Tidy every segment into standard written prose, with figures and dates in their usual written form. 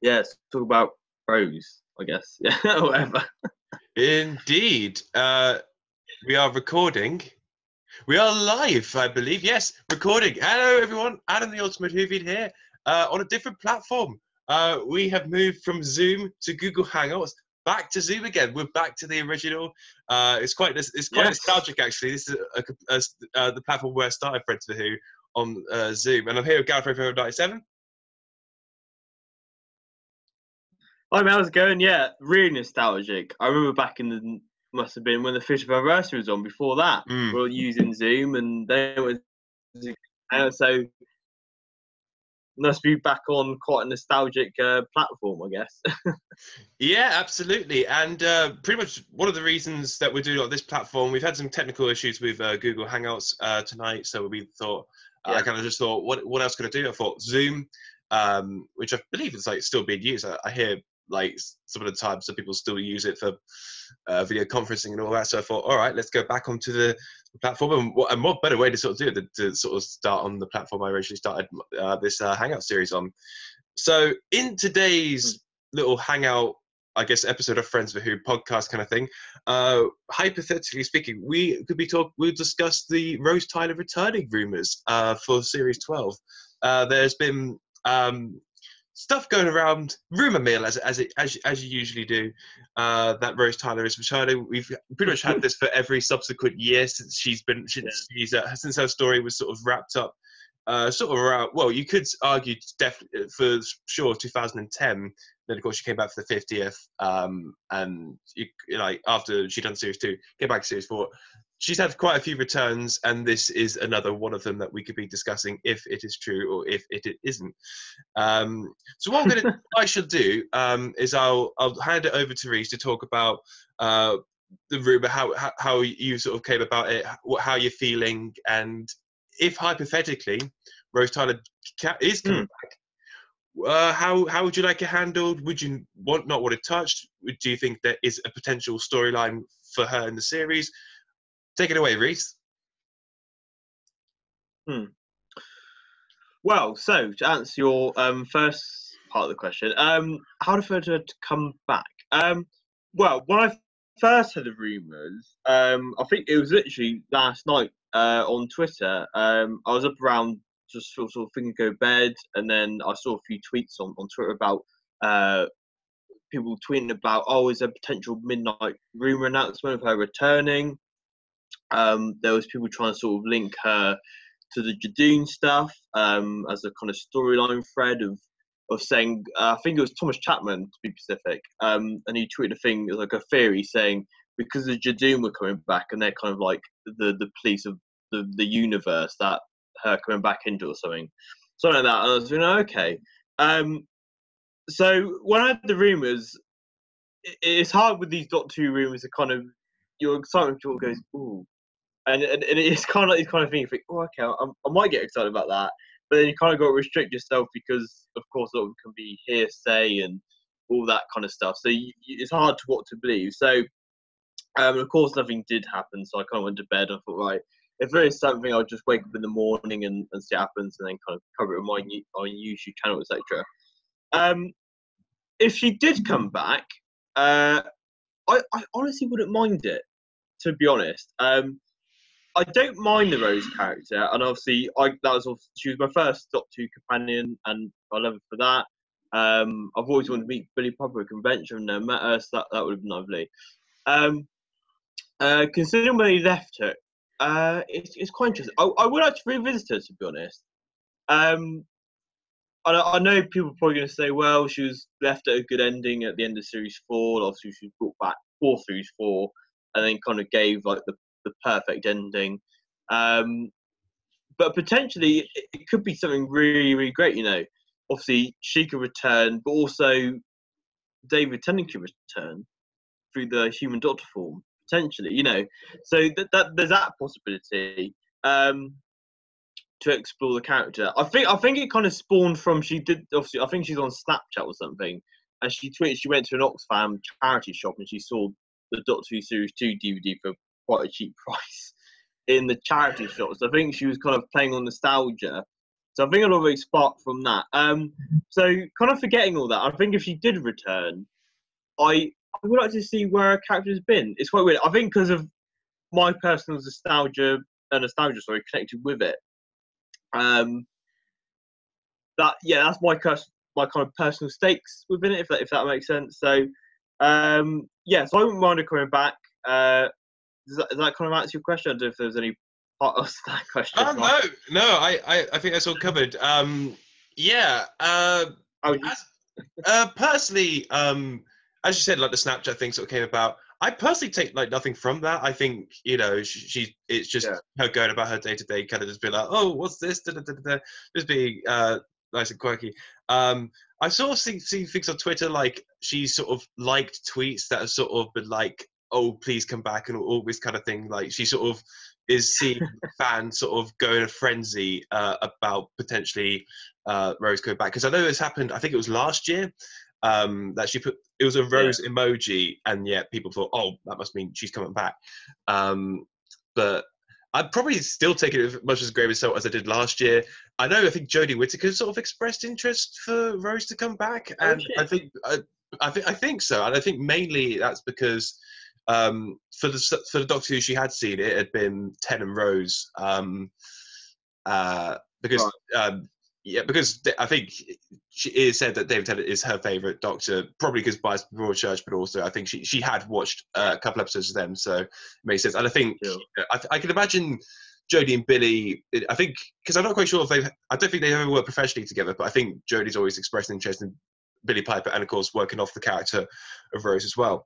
Yeah, let's talk about Rose, I guess. Yeah, whatever. Indeed. We are recording. We are live, I believe. Yes, recording. Hello, everyone. Adam the Ultimate Whovian here on a different platform. We have moved from Zoom to Google Hangouts, back to Zoom again. We're back to the original. It's quite nostalgic, actually. This is the platform where I started Friends for Who on Zoom. And I'm here with Gallifrey from 97. Hi, man, how's it going? Yeah, really nostalgic. I remember back in the, must have been when the 50th anniversary was on. Before that, we were using Zoom, and then it was so must be back on quite a nostalgic platform, I guess. Yeah, absolutely. And pretty much one of the reasons that we're doing on this platform, we've had some technical issues with Google Hangouts tonight. So we thought, I kind of just thought, what else could I do? I thought Zoom, which I believe is like still being used. I hear like some of the time some people still use it for video conferencing and all that. So I thought, all right, let's go back onto the platform. And what a more better way to sort of do it than to sort of start on the platform I originally started this Hangout series on. So in today's little Hangout, I guess, episode of Friends for Who podcast kind of thing, hypothetically speaking, we'll discuss the Rose Tyler returning rumors for series 12. There's been stuff going around, rumor mill as you usually do, that Rose Tyler is returning. We've pretty much had this for every subsequent year since since her story was sort of wrapped up. Sort of around, well, you could argue definitely for sure 2010. Then of course she came back for the 50th, and like after she'd done series 2, came back to series 4. She's had quite a few returns, and this is another one of them that we could be discussing if it is true or if it isn't. So what I should do is I'll hand it over to Reese to talk about the rumor, how you sort of came about it, how you're feeling, and if hypothetically Rose Tyler is coming back, how would you like it handled? Would you not want it touched? Do you think there is a potential storyline for her in the series? Take it away, Reese. Well, so to answer your first part of the question, how to for her to come back? Well, when I first heard the rumours, I think it was literally last night on Twitter. I was up around just sort of thinking go to bed, and then I saw a few tweets on Twitter about people tweeting about, is there a potential midnight rumour announcement of her returning? There was people trying to sort of link her to the Judoon stuff as a kind of storyline thread of saying, I think it was Thomas Chapman to be specific, and he tweeted a thing, like a theory saying because the Judoon were coming back and they're kind of like the police of the universe, that her coming back into or something like that. And I was thinking, okay. So when I had the rumours, it's hard with these Doctor Who rumours to kind of, your excitement goes, ooh. And it's kind of like thing. You think, okay, I might get excited about that, but then you kind of got to restrict yourself because, of course, it can be hearsay and all that kind of stuff. So it's hard to what to believe. So, of course, nothing did happen. So I kind of went to bed. And I thought, right, if there is something, I'll just wake up in the morning and see what happens, and then kind of cover it on my YouTube channel, etc. If she did come back, I honestly wouldn't mind it, to be honest. I don't mind the Rose character, and obviously she was my first Doctor Who companion, and I love her for that. I've always wanted to meet Billy Popper at a convention, and never met her, so that would have been lovely. Considering where he left her, it's quite interesting. I would like to revisit her, to be honest. I know people are probably going to say, well, she was left at a good ending at the end of Series 4, obviously she was brought back for Series 4, and then kind of gave like the perfect ending. But potentially it could be something really, really great, Obviously she could return, but also David Tennant could return through the human Doctor form, potentially, So that there's that possibility to explore the character. I think it kind of spawned from, she did, obviously, I think she's on Snapchat or something, and she tweeted she went to an Oxfam charity shop and she saw the Doctor Who Series 2 DVD for quite a cheap price in the charity shots. I think she was kind of playing on nostalgia. So I think a lot of it sparked from that. So kind of forgetting all that, I think if she did return, I would like to see where her character has been. It's quite weird. I think because of my personal nostalgia, connected with it. That's my kind of personal stakes within it, if that makes sense. So, so I wouldn't mind her coming back. Does that kind of answer your question? I don't know if there's any part of that question. No, I think that's all covered. Personally, as you said, like the Snapchat thing sort of came about. I personally take like nothing from that. I think it's just her going about her day to day, kind of just be like, oh, what's this? Just being nice and quirky. I sort of see things on Twitter like she sort of liked tweets that have sort of been like, oh, please come back and all this kind of thing. Like she sort of is seeing fans sort of go in a frenzy about potentially Rose coming back. Because I know this happened, I think it was last year, that she put, it was a rose emoji, and yet people thought, oh, that must mean she's coming back. But I'd probably still take it as much as a grave assault as I did last year. I think Jodie Whittaker sort of expressed interest for Rose to come back, and I think so, and I think mainly that's because for the Doctor Who she had seen, it had been Ten and Rose, because I think it said that David Tennant is her favourite Doctor, probably because biased Broadchurch, but also I think she had watched a couple episodes of them, so it makes sense. And I think I can imagine Jodie and Billy. I think because I'm not quite sure if I don't think they've ever worked professionally together, but I think Jodie's always expressed interest in Billy Piper, and of course working off the character of Rose as well.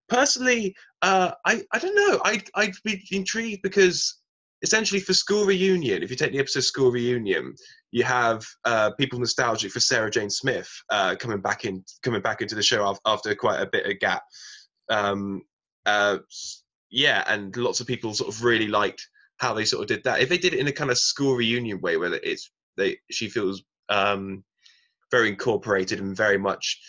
Personally, I don't know. I'd be intrigued because essentially for School Reunion, if you take the episode School Reunion, you have people nostalgic for Sarah Jane Smith coming back into the show after quite a bit of gap. And lots of people sort of really liked how they sort of did that. If they did it in a kind of School Reunion way, where she feels very incorporated and very much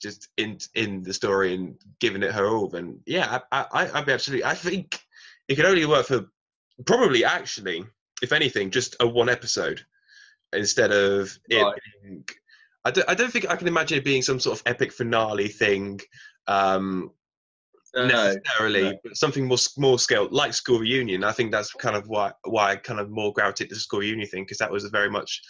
just in the story and giving it her all, then I'd be absolutely. I think it could only work for probably, actually, if anything, just a one episode instead of it being. I don't think I can imagine it being some sort of epic finale thing. Necessarily, but something more small scale, like School Reunion. I think that's kind of why I kind of more gravitated to the School Reunion thing, because that was a very much.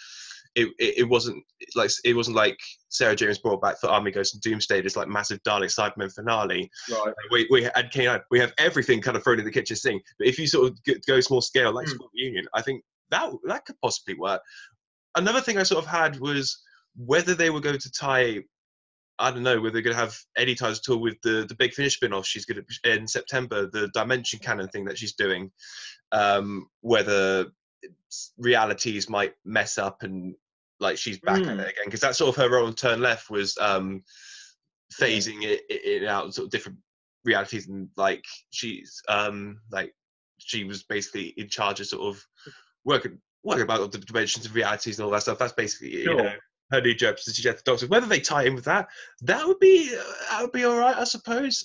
It wasn't like Sarah James brought back for Army Ghost and Doomsday, this like massive Dalek Cybermen finale. Right. We have everything kind of thrown in the kitchen sink. But if you sort of go small scale, like School Reunion, I think that could possibly work. Another thing I sort of had was whether they were going to tie. I don't know whether they're going to have any ties at all with the Big Finish spin-off she's going to in September, the Dimension Canon thing that she's doing. Whether realities might mess up and like she's back at it again, because that's sort of her role in Turn Left was phasing it out, sort of different realities, and like she's like she was basically in charge of sort of working about the dimensions of realities and all that stuff. That's basically her new job to suggest the Doctor. Whether they tie in with that would be all right, I suppose.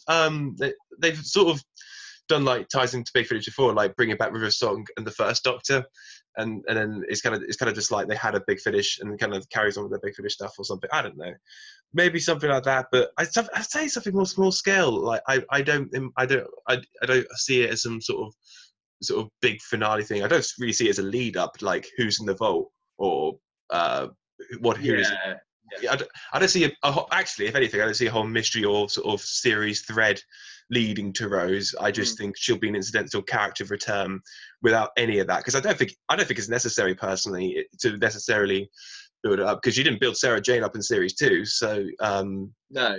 They've sort of done like ties into Big Finish before, like bringing back River Song and the First Doctor, and then it's kind of just like they had a Big Finish and kind of carries on with their Big Finish stuff or something. I don't know, maybe something like that. But I'd say something more small scale. Like I don't see it as some sort of big finale thing. I don't really see it as a lead up, like Who's in the Vault or who is it? Yeah. I don't see actually, if anything, I don't see a whole mystery or sort of series thread leading to Rose. I just think she'll be an incidental character return without any of that, because I don't think it's necessary personally to necessarily build it up, because you didn't build Sarah Jane up in series 2, so no.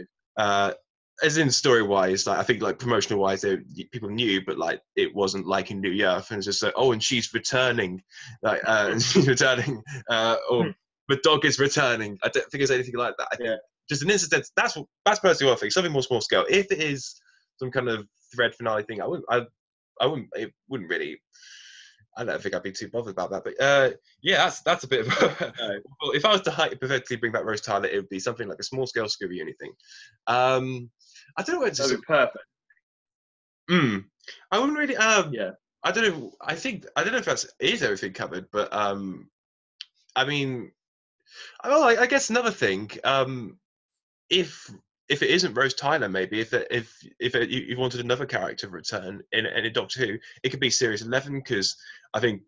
As in story wise, like I think like promotional wise, people knew, but like it wasn't like in New Year, and it's just like, oh, and she's returning, like she's returning, or the dog is returning. I don't think there's anything like that. I think just an incident. That's personally what I think. Something more small scale. If it is some kind of thread finale thing, I wouldn't. It wouldn't really. I don't think I'd be too bothered about that. But that's a bit of. Well, if I was to hypothetically bring back Rose Tyler, it would be something like a small scale Scooby anything. I don't know where to. That'd be perfect. I wouldn't really. Yeah. I don't know. I don't know if that's is everything covered, but I mean, I guess another thing. If it isn't Rose Tyler, maybe you wanted another character return in a Doctor Who, it could be Series 11 because I think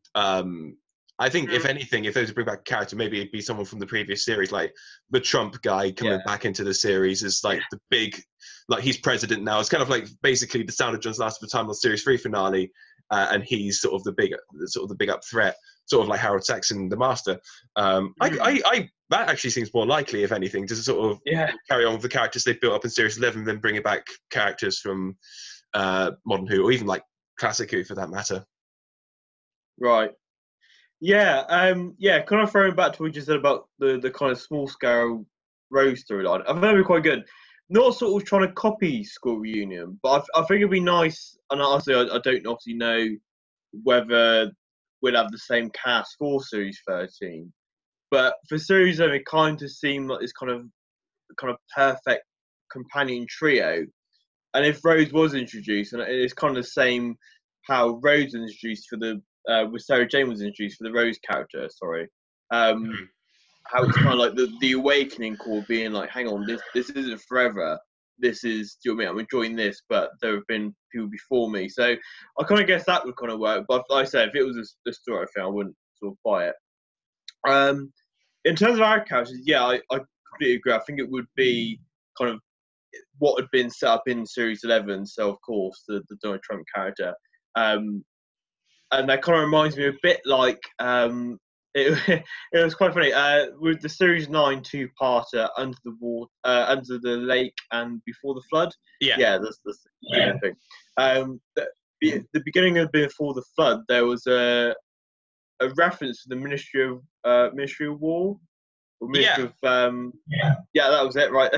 if anything, if they were to bring back a character, maybe it'd be someone from the previous series, like the Trump guy coming back into the series as like the big, like he's president now. It's kind of like basically the Sound of John's Last of Time on Series 3 finale, and he's sort of the big up threat, sort of like Harold Saxon, the Master. That actually seems more likely, if anything, to sort of carry on with the characters they've built up in Series 11, then bringing back characters from Modern Who, or even like Classic Who for that matter. Right. Yeah. Kind of throwing back to what you said about the kind of small scale Rose storyline. I think it'd be quite good. Not sort of trying to copy School Reunion, but I think it'd be nice. And honestly, I don't obviously know whether we'll have the same cast for Series 13. But for Series 11, it kind of seemed like this kind of perfect companion trio. And if Rose was introduced, and it's kind of the same how Rose was introduced for the with Sarah Jane was introduced for the Rose character. Sorry, how it's kind of like the awakening call being like, hang on, this isn't forever. This is, do you know what I mean? I'm enjoying this, but there have been people before me. So I kind of guess that would kind of work. But like I said, if it was a story thing, I wouldn't sort of buy it. In terms of our characters, I completely agree. I think it would be kind of what had been set up in Series 11. So, of course, the Donald Trump character. And that kind of reminds me a bit like it was quite funny with the Series 9 two-parter, Under the Water, Under the Lake, and Before the Flood. That's the thing. The beginning of Before the Flood, there was a reference to the Ministry of War, or Ministry of that was it, right?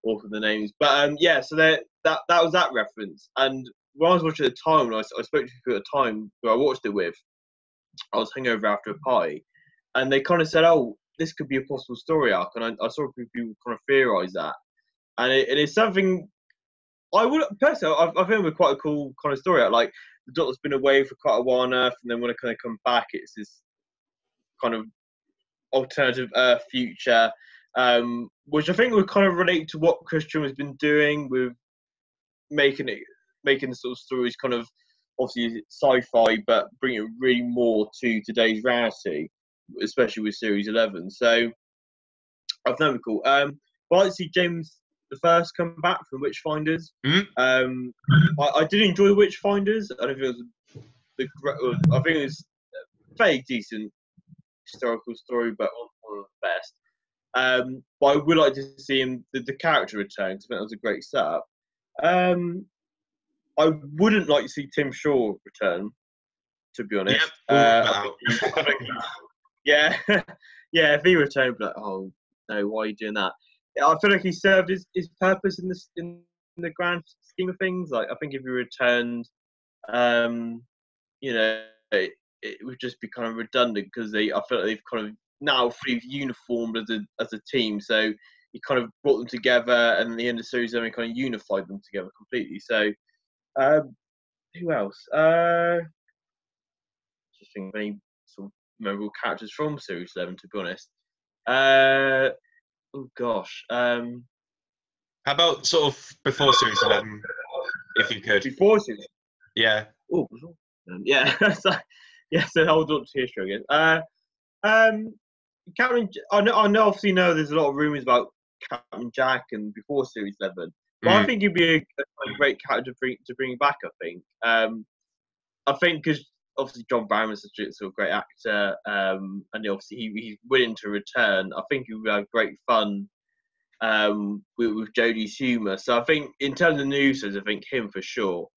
Awful the names, but so that was that reference. And when I was watching at the time, when I spoke to people at the time who I watched it with, I was hungover after a party, and they kind of said, "Oh, this could be a possible story arc," and I saw people kind of theorise that, and it is something I would personally. I think it would be quite a cool kind of story arc. Like the Doctor's been away for quite a while on Earth, and then when it kind of come back, it's this kind of alternative Earth future, which I think would kind of relate to what Christian has been doing with making the sort of stories kind of obviously sci-fi, but bring it really more to today's reality, especially with Series 11. So I think that'd be cool. But I like to see James the First come back from Witchfinders. I did enjoy Witchfinders. I don't think it was I think it was a fairly decent historical story, but one of the best. But I would like to see him the character return, because I think that was a great setup. I wouldn't like to see Tim Shaw return, to be honest. If he returned, I'd be like, oh no, why are you doing that? I feel like he served his purpose in the grand scheme of things. Like, I think if he returned, it would just be kind of redundant, because I feel like they've kind of now fully uniformed as a team. So he kind of brought them together, and at the end of the series, then he kind of unified them together completely. So who else? Just think of any sort of memorable characters from Series 11, to be honest. Oh gosh. How about sort of before Series 11, if you could? Before Series? Yeah. Oh, yeah. So hold on to history again. Captain, I know. Obviously, there's a lot of rumours about Captain Jack and before Series 11, but I think he'd be a great character to bring back. I think because obviously John Barrowman's such a great actor, and obviously he's willing to return. I think he would have great fun with Jodie's humour. So I think in terms of news, I think him for sure.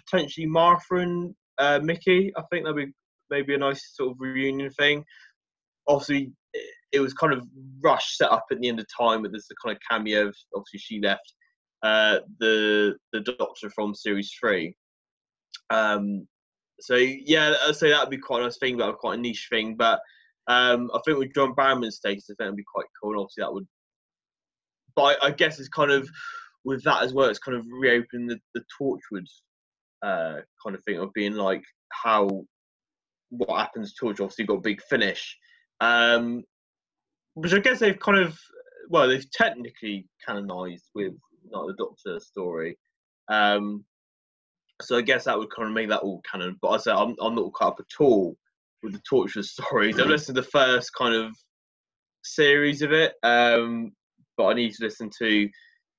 Potentially Martha and Mickey. I think that'd be maybe a nice sort of reunion thing. Obviously, it was kind of rushed set up at the end of time, but there's the kind of cameo. Obviously, she left the Doctor from Series 3. So yeah, I'd say that would be quite a nice thing, but quite a niche thing. But I think with John Barrowman's status, I think it'd be quite cool. And obviously, that would. But I guess it's kind of with that as well, it's kind of reopened the Torchwood kind of thing of being like what happens to Torch. Obviously, got a big finish, which I guess they've kind of they've technically canonised with not the Doctor story. So I guess that would kind of make that all canon. But I say I'm not caught up at all with the Torchwood stories. I've listened to the first kind of series of it, but I need to listen to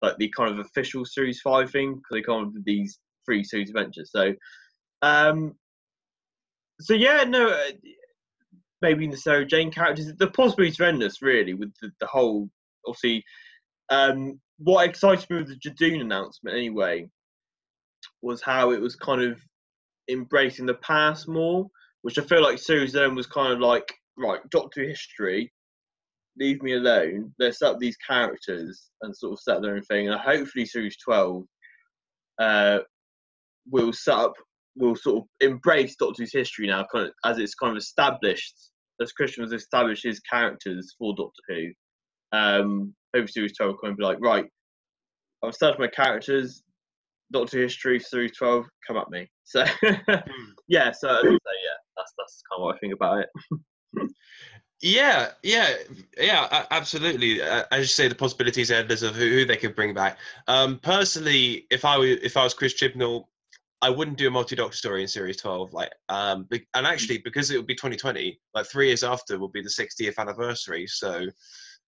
like the kind of official series 5 thing because they come up with these 3 series adventures. So, yeah, no, maybe the Sarah Jane characters. The possibilities are endless, really, with the whole. Obviously, what excited me with the Judoon announcement, anyway, was how it was kind of embracing the past more, which I feel like Series 11 was kind of like, right, Doctor history, leave me alone. Let's set up these characters and sort of set their own thing. And hopefully Series 12 will sort of embrace Doctor's history now, kind of as it's kind of established, as Christian has established his characters for Doctor Who. Hopefully Series 12 will kind of be like, right, I've established my characters, Doctor History, Series 12, come at me. So, yeah, that's kind of what I think about it. Yeah, absolutely. As you say, the possibilities are endless of who they could bring back. Personally, if I was Chris Chibnall, I wouldn't do a multi-Doctor story in Series 12. And actually, because it would be 2020, like 3 years after will be the 60th anniversary. So,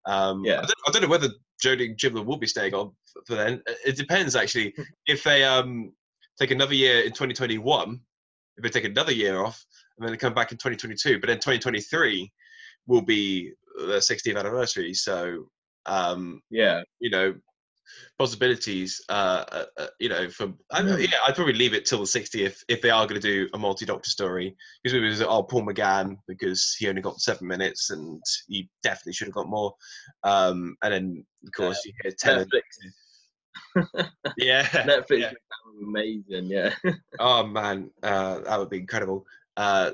I don't know whether Jodie Chibnall will be staying on for then. It depends, actually. If they take another year in 2021, if they take another year off, and then they come back in 2022, but then 2023 will be the 60th anniversary. So, possibilities, I'd probably leave it till the 60th if they are going to do a multi-Doctor story. Because it was, Paul McGann, because he only got 7 minutes and he definitely should have got more. And then, of course, you hear Tennant. Yeah. Netflix would be amazing, yeah. Oh, man, that would be incredible. I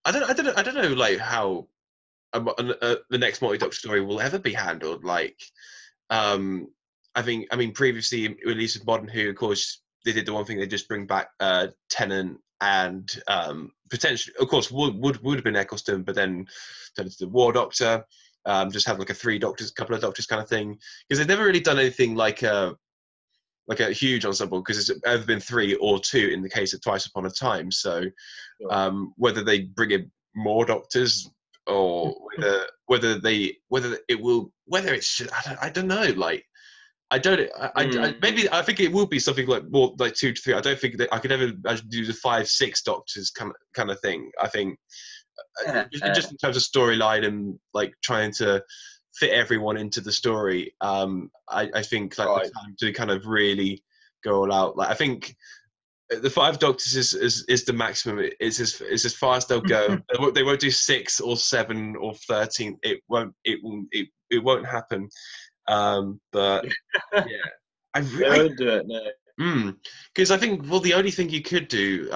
don't know, like, how the next multi-Doctor story will ever be handled. Previously, released with Modern Who, of course, they did the one thing, they just bring back Tennant and potentially, of course, would have been Eccleston, but then turned into the War Doctor, just have like a couple of doctors kind of thing, because they've never really done anything like a huge ensemble, because it's either been 3 or 2 in the case of Twice Upon a Time. So whether they bring in more doctors or whether it should, I don't know. Like, I think it will be something like more like 2 to 3. I don't think that I could ever do the 5-6 doctors kind of thing. I think just in terms of storyline and like trying to fit everyone into the story, I think the time to kind of really go all out. Like, I think the 5 doctors is the maximum. It's as far as they'll go. They won't do 6 or 7 or 13. It won't happen. But yeah, I won't do it. No. Because I think, well, the only thing you could do,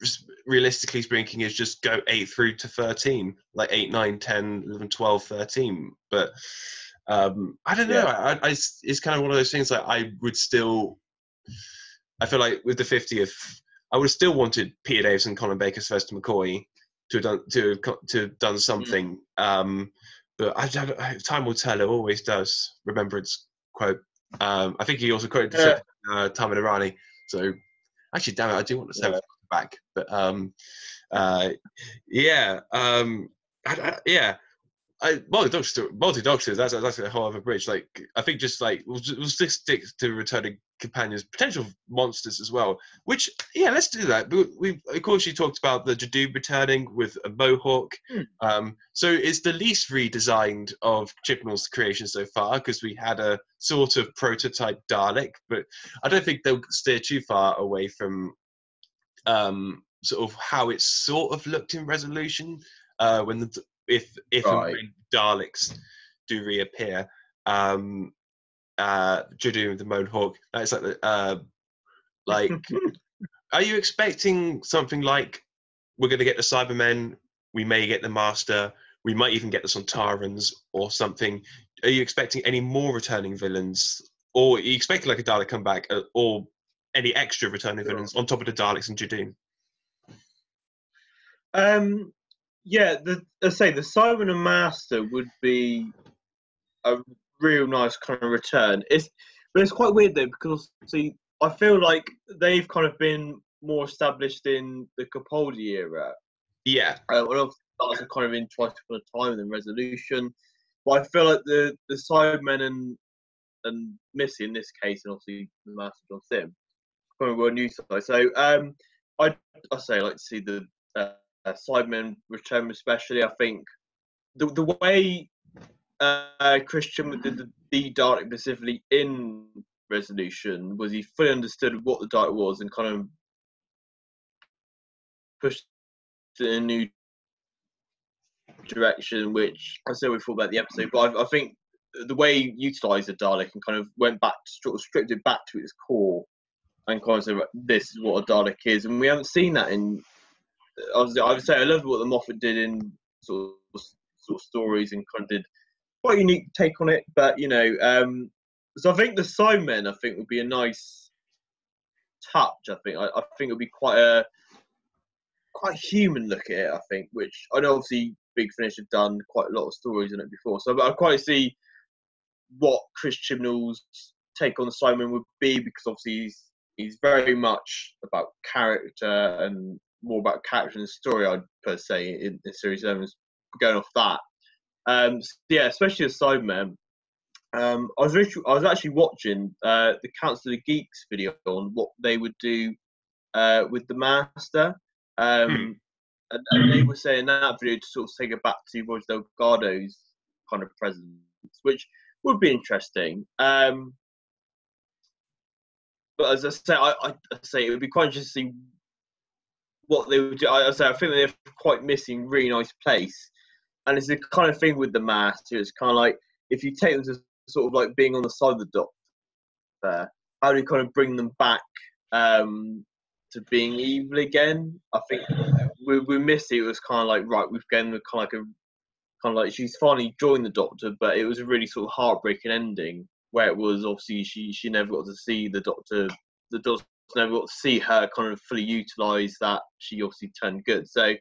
just realistically speaking, is just go 8 through to 13, like 8, 9, 10, 11, 12, 13. But I don't know. It's kind of one of those things. Like, I feel like with the 50th, I would have still wanted Peter Davison, Colin Baker, Sylvester McCoy to have done something. But time will tell. It always does. Remembrance quote. I think he also quoted Tamil Irani. So actually, damn it, I do want to say back. But multi-doctors, that's a whole other bridge. Like, I think just like we'll just stick to returning companions, potential monsters as well. Which, let's do that. We of course, you talked about the Judoon returning with a mohawk. So it's the least redesigned of Chibnall's creation so far, because we had a sort of prototype Dalek, but I don't think they'll steer too far away from sort of how it sort of looked in Resolution when if and when Daleks do reappear. Judoon with the Mohawk. That's like are you expecting something like, we're going to get the Cybermen, we may get the Master, we might even get the Sontarans or something? are you expecting any more returning villains, or are you expecting like a Dalek comeback, or any extra returning villains on top of the Daleks and Judoon? Yeah, let's say the Simon and Master would be a real nice kind of return. But it's quite weird though, because see, I feel like they've kind of been more established in the Capaldi era. Yeah. Well, that was kind of in Twice Upon a Time and then Resolution. But I feel like the Cybermen and Missy in this case, and obviously the Master John Sim, kind of were a new side. So I say I like to see the Cybermen return, especially. I think the way Christian did the Dalek specifically in Resolution was he fully understood what the Dalek was and kind of pushed it in a new direction, which I said we thought about the episode, but I think the way he utilised the Dalek and kind of went back, sort of stripped it back to its core and kind of said, this is what a Dalek is. And we haven't seen that in, I would say I loved what the Moffat did in sort of stories and kind of did quite a unique take on it. But, so I think the Cybermen, I think, would be a nice touch. I think it would be quite human look at it, I think, which I know obviously Big Finish have done quite a lot of stories on it before. So I quite see what Chris Chibnall's take on the Cybermen would be, because obviously he's very much about character and more about character and story, I'd per se, in Series 7, going off that. Yeah, especially the Cybermen. I was actually watching the Council of Geeks video on what they would do with the Master. And they were saying in that video to sort of take it back to Roger Delgado's kind of presence, which would be interesting. But as I say, it would be quite interesting to see what they would do. I think they're quite missing really nice place. And it's the kind of thing with the Master. It's kind of like, if you take them to sort of like being on the side of the Doctor, how do you kind of bring them back to being evil again? I think we missed it. It was kind of like, right, we've gained kind of like she's finally joined the Doctor, but it was a really sort of heartbreaking ending where it was obviously she never got to see the Doctor. The Doctor never got to see her kind of fully utilise that. She obviously turned good. So,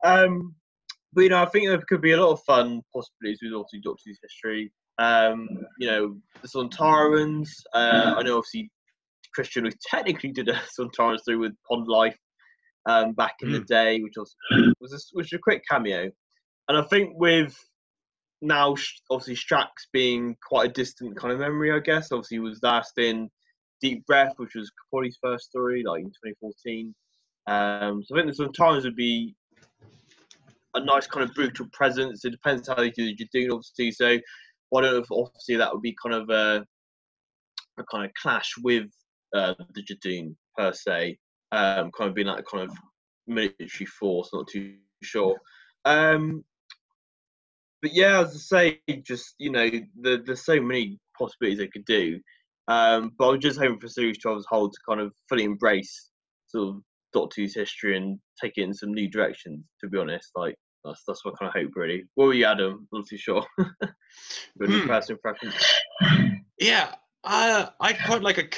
but I think there could be a lot of fun possibilities with obviously Doctor Who's history. The Sontarans. I know obviously Christian who technically did a Sontarans through with Pond Life back in the day, which was a quick cameo. And I think with now, obviously, Strax being quite a distant kind of memory, I guess. Obviously, he was last in Deep Breath, which was Capaldi's first story, like in 2014. So I think sometimes would be a nice kind of brutal presence. It depends how they do the Judoon, obviously. So I don't know if obviously that would be kind of a kind of clash with the Judoon per se, kind of being like a kind of military force. Not too sure. But yeah, as I say, just there's so many possibilities they could do. But I was just hoping for Series 12 as a whole to kind of fully embrace sort of Doctor Who's history and take it in some new directions. To be honest, like that's what I kind of hope really. What were you, Adam? I'm not too sure. Any personal preference? Yeah, I'd quite like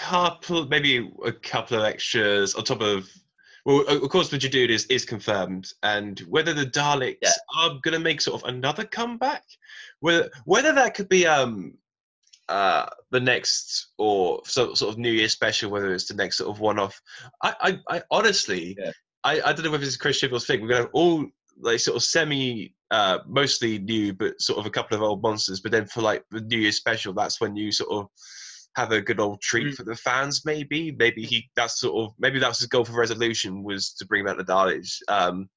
maybe a couple of extras on top of. Well, of course, the Judoon is confirmed, and whether the Daleks are going to make sort of another comeback, whether that could be the next or sort of New Year special, whether it's the next sort of one-off. I honestly, I don't know whether it's Chris Chibnall's thing. We're going to have all like sort of semi, mostly new, but sort of a couple of old monsters. But then for like the New Year special, that's when you sort of have a good old treat for the fans. Maybe that's his goal for Resolution, was to bring back the Daleks, to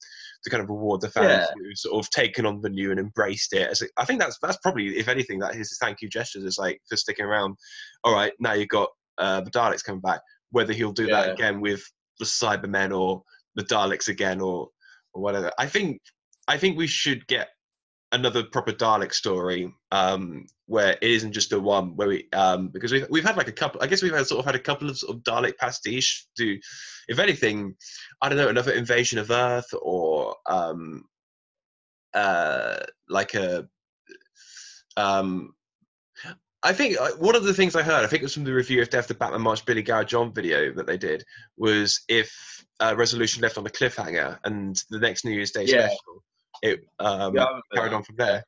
kind of reward the fans who sort of taken on the new and embraced it. I think that's probably, if anything, that his thank you gestures is like for sticking around. All right, now you've got the Daleks coming back. Whether he'll do that again with the Cybermen or the Daleks again or whatever. I think we should get another proper Dalek story where it isn't just the one where we because we've had like a couple. I guess we've had a couple of sort of Dalek pastiche. If anything, I don't know, another Invasion of Earth or like a I think one of the things I heard, I think it was from the review of Death the Batman March Billy Garrett John video that they did, was if Resolution left on a cliffhanger and the next New Year's Day special, it carried on from there.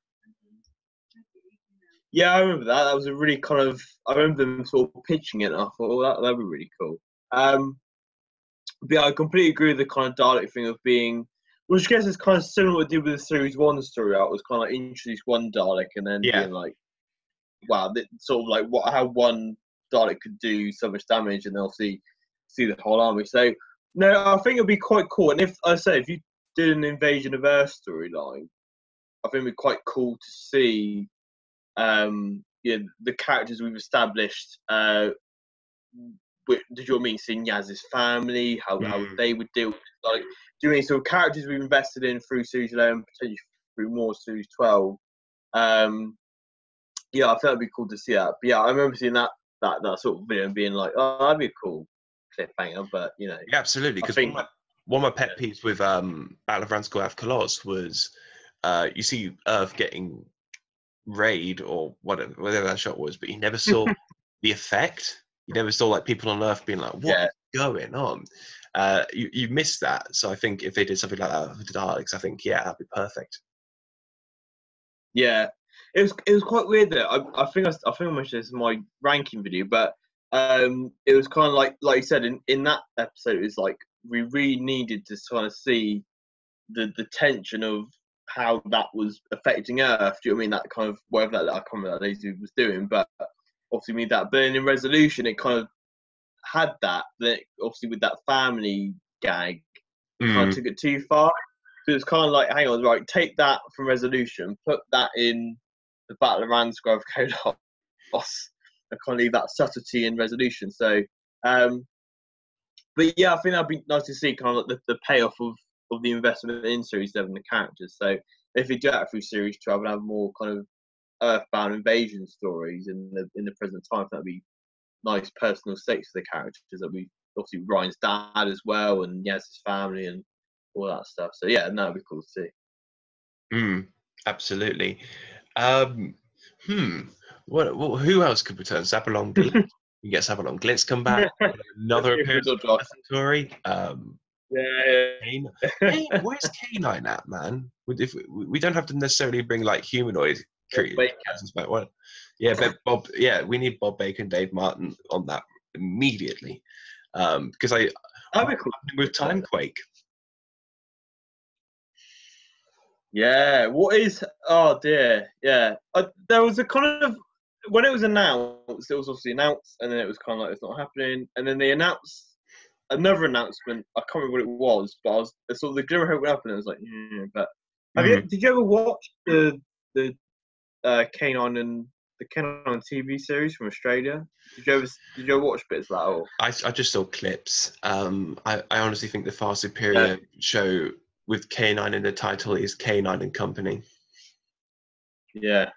Yeah, I remember that. That was a really kind of. I remember them sort of pitching it. And I thought, oh, that'd be really cool. But yeah, I completely agree with the kind of Dalek thing of being, which I guess is kind of similar to what they did with the Series 1 story out. It was kind of like introduce one Dalek and then being like, wow, sort of like how one Dalek could do so much damage, and they'll see the whole army. So no, I think it'd be quite cool. And if you did an Invasion of Earth storyline, I think it'd be quite cool to see, the characters we've established. Did you mean seeing Yaz's family, how they would deal with, like, do you mean sort of characters we've invested in through Series 11, potentially through more Series 12? Yeah, I thought it'd be cool to see that. But yeah, I remember seeing that sort of video and being like, oh, that'd be a cool cliffhanger. But you know, yeah, absolutely. Because one of my pet peeves with Battle of Ranskoy Kolos was you see Earth getting raid or whatever that shot was, but you never saw the effect. You never saw like people on Earth being like, "What's going on?" You missed that. So I think if they did something like that with the Daleks, I think that'd be perfect. Yeah, it was quite weird though. I think I mentioned this in my ranking video, but it was kind of like you said in that episode, it was like we really needed to kind of see the tension of how that was affecting Earth. Do you know what I mean? That kind of whatever that I can't remember that Lazy was doing, but obviously made that. But in Resolution, it kind of had that. But obviously with that family gag, kind of took it too far. So it's kind of like, hang on, right, take that from Resolution, put that in the Battle of Ranskoy Kolos, and kind of leave that subtlety in Resolution. So, but yeah, I think that'd be nice to see kind of like the payoff of the investment in Series 7, the characters. So if we do that through Series 12 and have more kind of Earthbound invasion stories in the present time, that'd be nice personal stakes for the characters. That we obviously Ryan's dad as well, and Yaz's family and all that stuff. So yeah, that'd be cool to see. Absolutely. Who else could return? Sapalong Glitz. You get Sapalong Glitz come back. Another appearance of Centauri. Hey, where's K9 at, man? If we don't have to necessarily bring like humanoid creatures back. What? Yeah, Bob. Yeah, we need Bob Bacon, Dave Martin on that immediately. Because with Timequake. Yeah, what is? Oh dear, yeah. There was a kind of when it was announced, it was obviously announced, and then it was kind of like it's not happening, and then they announced another announcement. I can't remember what it was, but I was sort of the glimmer hope went up, and it was like, but did you ever watch the K9 and the K9 TV series from Australia? Did you ever watch bits of that? Or? I just saw clips. I honestly think the far superior show with K9 in the title is K9 and Company. Yeah.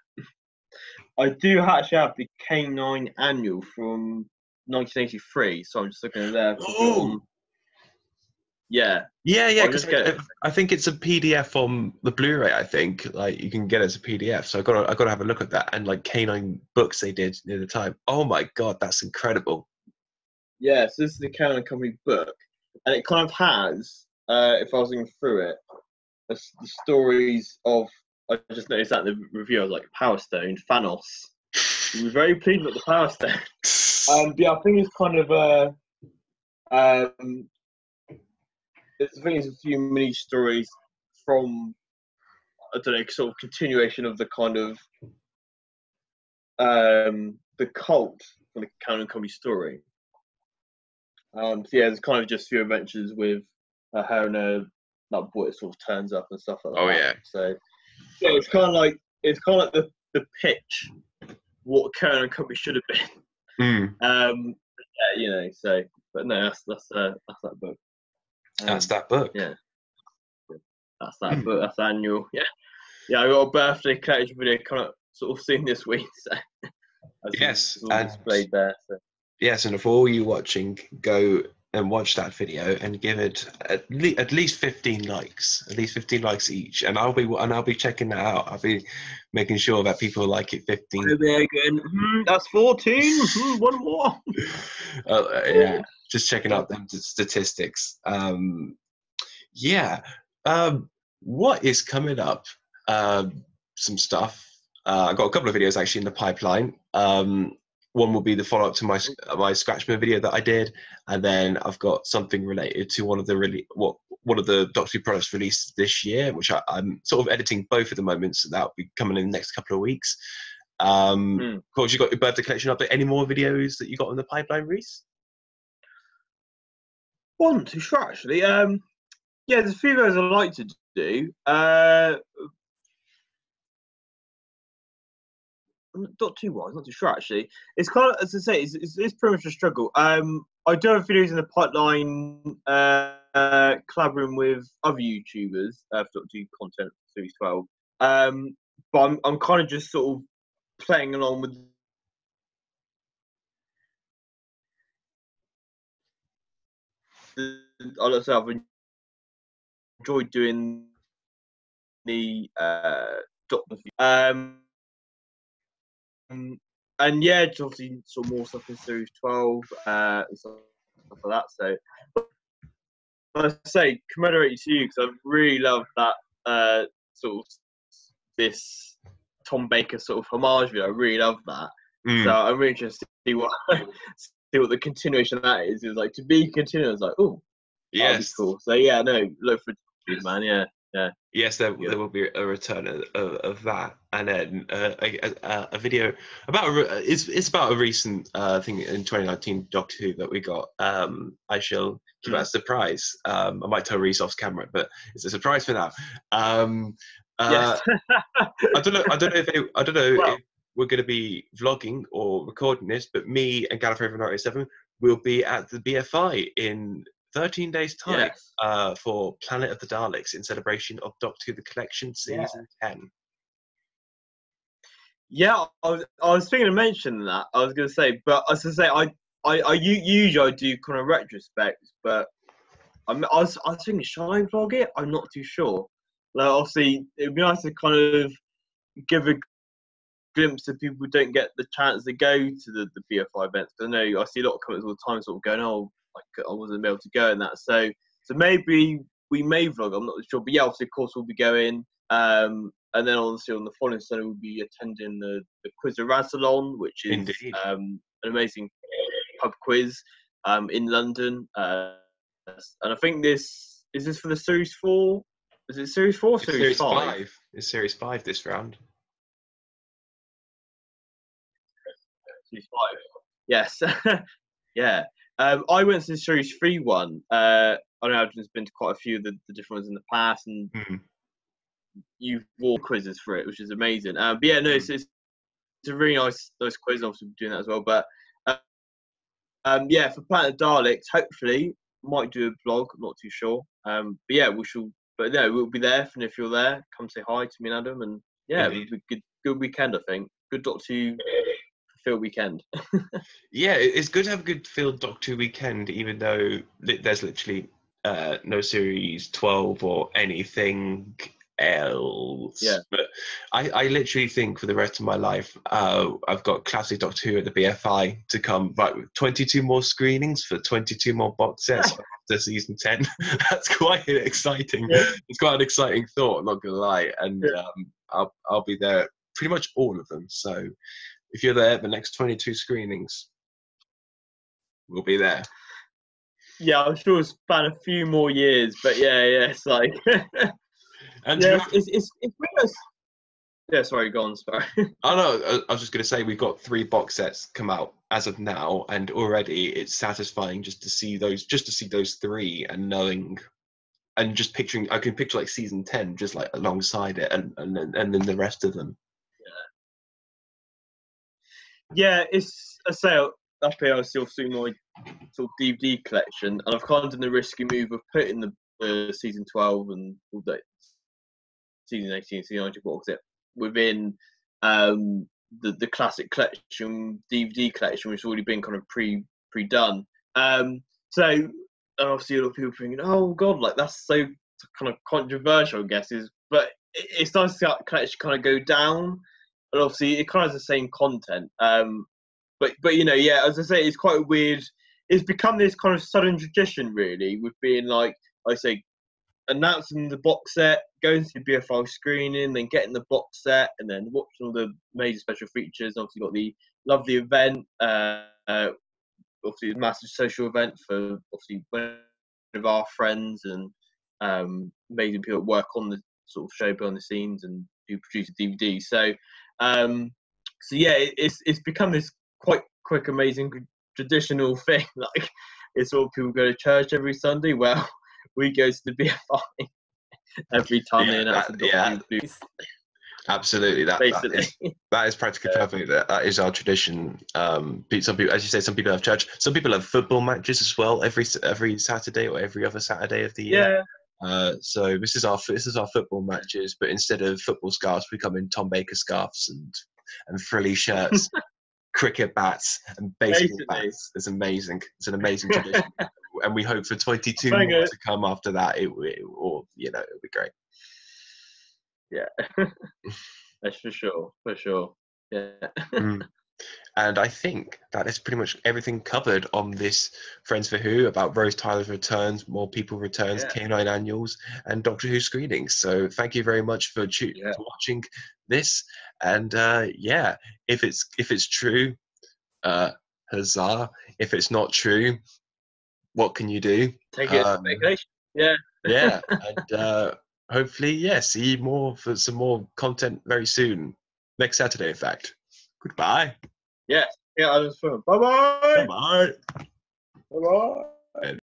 I do actually have the K9 annual from 1983, so I'm just looking at there. Yeah. Because I think it's a PDF on the Blu-ray. I think like you can get it as a PDF. So I got to have a look at that and like K9 books they did near the time. Oh my god, that's incredible. Yeah, so this is the K9 Company book, and it kind of has, if I was looking through it, the stories of. I just noticed that in the review. I was like, Power Stone, Thanos. We were very pleased with the Power Stone. Yeah, I think it's kind of I think it's a few mini stories from I don't know, sort of continuation of the kind of the cult from the K9 Company story. So yeah, there's kind of just a few adventures with her and that boy sort of turns up and stuff like that. Oh yeah. So yeah, it's kind of like the pitch what K9 Company should have been. Yeah, you know. So, but no, that's that book. That's that book. Yeah, that's that book. That's annual. Yeah. I got a birthday collection video kind of sort of soon this week. So yes, and displayed there. So. Yes, and for all you watching, go and watch that video and give it at least 15 likes, at least 15 likes each, and I'll be checking that out. I'll be making sure that people like it 15. That's 14. One more. Yeah, just checking out them statistics. Yeah. What is coming up? Some stuff. I've got a couple of videos actually in the pipeline. One will be the follow-up to my Scratchman video that I did, and then I've got something related to one of the Doctor Who products released this year, which I'm sort of editing both at the moment, so that'll be coming in the next couple of weeks. Of course, you got your birthday collection update. Any more videos that you got on the pipeline, Reese? One to sure actually. Yeah, there's a few videos I'd like to do. Not too wise, not too sure actually. It's kind of, as I say, it's pretty much a struggle. I do have videos in the pipeline, collaborating with other YouTubers for Doctor Who content for Series 12. But I'm kind of just sort of playing along with I've enjoyed doing the Doctor Who. And yeah, just obviously some more stuff in Series 12 and stuff like that. So, I say, commemorate to you because I really love that sort of this Tom Baker sort of homage video. I really love that. So I'm really interested to see what the continuation of that is. It was like to be continued. I was like, oh, yes, that'd be cool. So yeah, no, look for it, man. Yeah. Yes, there will be a return of that, and then a video about it's about a recent thing in 2019 Doctor Who that we got. I shall keep it a surprise. I might tell Reese off camera, but it's a surprise for now. Yes. I don't know if we're going to be vlogging or recording this, but me and Gallifrey from 97 will be at the BFI in 13 days' time for Planet of the Daleks in celebration of Doctor Who The Collection Season 10. Yeah, I was thinking of mentioning that. I was going to say, but as I say, I usually do kind of retrospects, but I was thinking, shall I vlog it? I'm not too sure. Like, obviously, it'd be nice to kind of give a glimpse of people who don't get the chance to go to the BFI events. I know I see a lot of comments all the time, sort of going, "Oh, like I wasn't able to go," and that. So maybe we may vlog. I'm not sure, but yeah, obviously, of course, we'll be going. And then obviously on the following Sunday, we'll be attending the Quiz of Rassilon, which is an amazing pub quiz in London. And I think this for the Series 4. Is it Series 4 or Series 5? It's Series 5 this round. Series 5. Yes. Yeah. I went to the Series 3 one. I know I've just been to quite a few of the different ones in the past, and you've won quizzes for it, which is amazing. But yeah, no, it's a really nice quiz. Obviously, doing that as well. But yeah, for Planet of Daleks, hopefully might do a vlog. I'm not too sure. But yeah, we shall. But no, we'll be there. And if you're there, come say hi to me and Adam. And yeah, it'll be good weekend. I think good Doctor Who field weekend. Yeah, it's good to have a good field Doctor Who weekend, even though there's literally no Series 12 or anything else. Yeah. But I literally think for the rest of my life, I've got classic Doctor Who at the BFI to come, right, with 22 more screenings for 22 more box sets after season 10. That's quite exciting. Yeah. It's quite an exciting thought, I'm not gonna lie. And I'll be there pretty much all of them. So if you're there, the next 22 screenings will be there. Yeah, I'm sure it'll span a few more years, but yeah, it's like. And yeah, it's yeah, sorry, go on, sorry. Oh no, I was just going to say we've got 3 box sets come out as of now, and already it's satisfying just to see those 3 and knowing, and just picturing. I can picture like season 10 just like alongside it, and then the rest of them. Yeah, it's I say up here I still see my sort of DVD collection, and I've kind of done the risky move of putting the season 12 and all that. Season 18, season 19 box set within the classic collection DVD collection, which has already been kind of pre-done. So and obviously a lot of people thinking, oh god, like that's so kind of controversial, I guess, but it's nice to actually kind of go down, and obviously it kind of has the same content. But yeah, as I say, it's quite weird. It's become this kind of sudden tradition, really, with being like I say, announcing the box set, going to the BFI screening, then getting the box set, and then watching all the major special features. Obviously, got the lovely event. Obviously, a massive social event for obviously one of our friends and amazing people that work on the sort of show behind the scenes and who produce the DVD. So yeah, it's become this quite quick, amazing traditional thing. Like it's all people go to church every Sunday. Well, we go to the BFI every time they announce the documentary. Absolutely, that is practically perfect. That is our tradition. Some people, as you say, some people have church. Some people have football matches as well every Saturday or every other Saturday of the year. So this is our football matches, but instead of football scarves, we come in Tom Baker scarves and frilly shirts, cricket bats and baseball bats. It's amazing. It's an amazing tradition, and we hope for 22 more to come after that. It'll be great. Yeah, that's for sure. Yeah. And I think that is pretty much everything covered on this Friends for Who about Rose Tyler's returns, More People returns, K9 annuals, and Doctor Who screenings. So thank you very much for watching this. And if it's true, huzzah! If it's not true, what can you do? Take it as speculation. Yeah. And hopefully, see more for some more content very soon. Next Saturday, in fact. Goodbye. Yeah, that was fun. Bye-bye. Bye-bye. Bye-bye.